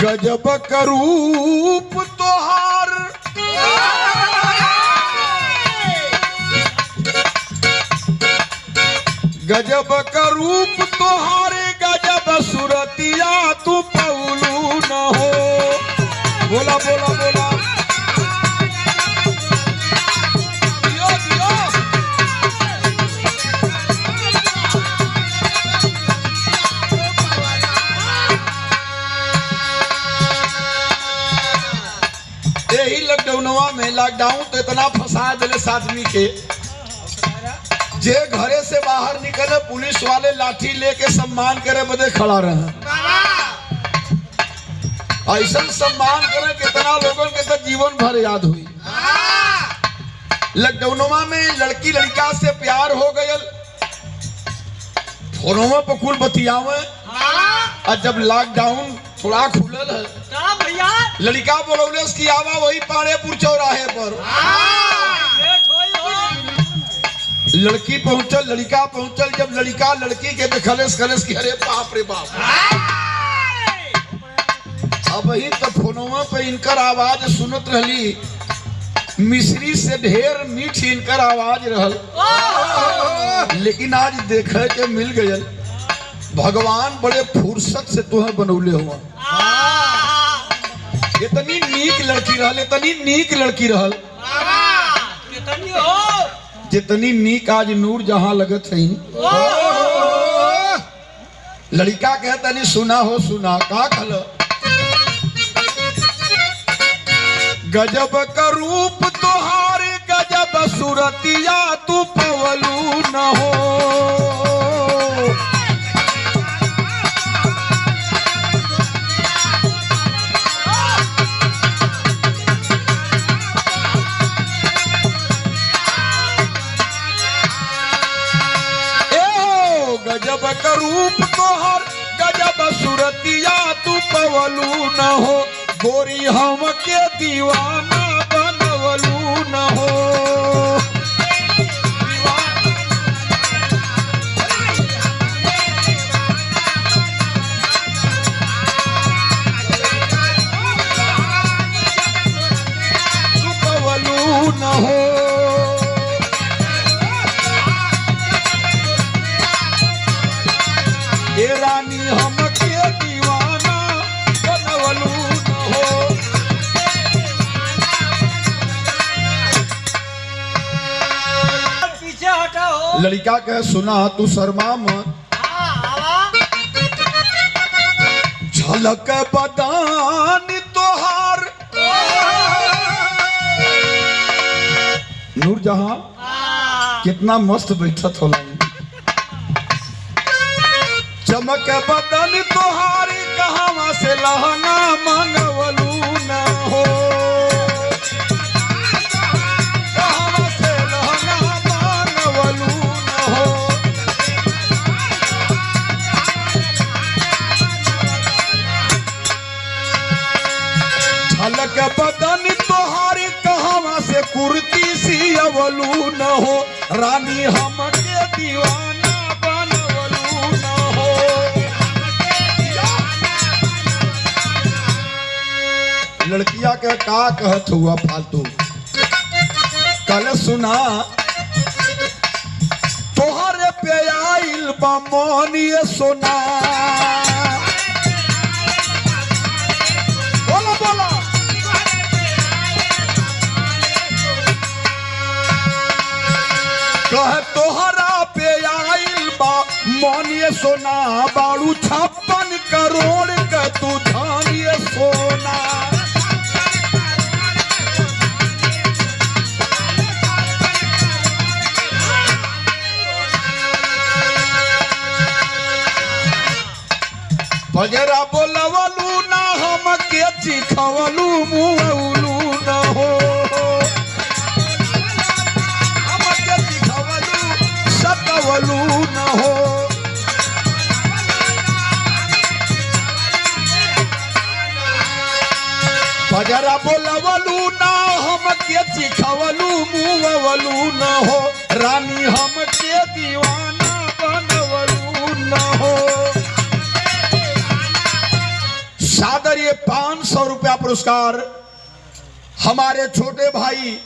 गजब का रूप तोहार गजब का रूप तोहारे गजब सुरतिया तू पौलू न हो। बोला बोला बोला दियो दियो। यही लॉकडाउनवा में लॉकडाउन तो इतना फंसा दिले आदमी के जे घरे से बाहर निकले पुलिस वाले लाठी लेके सम्मान करे बदे खड़ा रहे। ऐसा सम्मान करे कितना लोगों के तो जीवन भर याद हुई। लॉकडाउनवा में लड़की लड़का से प्यार हो गया फोनों पर कुल बतियावे। और जब लॉकडाउन थोड़ा खुलल है लड़का बोलौले की आवा वही पाड़ेपुर चौराहे पर। लड़की पहुंचल लड़का पहुंचल। जब लड़का लड़की के देखलेस खलेस की अरे बाप रे बाप। अब ही तो फोनों पे इनकर आवाज सुनत रहली मिश्री से ढेर मीठी इनकर आवाज रहल। लेकिन आज देखे के मिल गयल भगवान बड़े फुर्सत से तुम्हें बनौले हुआ। इतनी नीक लड़की रहल इतनी नीक लड़की रहल जितनी नीक आज नूर जहां लगत है। लड़का कहता नहीं सुना हो सुना का खल गजब का रूप तोहार गजब सुरतिया तू पवलू न हो। गजब का रूप तोहर गजब सुरतिया तू पवलू न हो। गोरी हम के दीवाना बनवलू न हो। तू पवलू न हो। रानी हम के दीवाना बनवलू न हो। पीछे हटाओ। लड़का कहे सुना तू शर्मा मत झलक बदान तोहार नूरजहां कितना मस्त बैठत होला। चमक बदन तोहारी कहां से लहंगा मंगवलू न हो। कहां से लहंगा मंगवलू न हो। झलक बदन तोहारी कहां से कुर्ती सियवलू न हो। रानी हम के दीवाना लड़किया के का कहत हुआ फालतू कल सुना तोहरे पे आइल बा मोनिए सोना। बोला बोला कह तोहरा पे आइल बा मोनिए सोना। बाड़ू 56 करोड़ का तू धानिए सोना। बजरा बोलवलू ना हम के चिखवलू मुवलू न हो। हम के चिखवलू सकवलू न हो। बजरा बोलवलू ना हम के चिखवलू मुवलू न हो। रानी हम के दीवाना बनवलू न हो। सादर ये 500 रुपया पुरस्कार हमारे छोटे भाई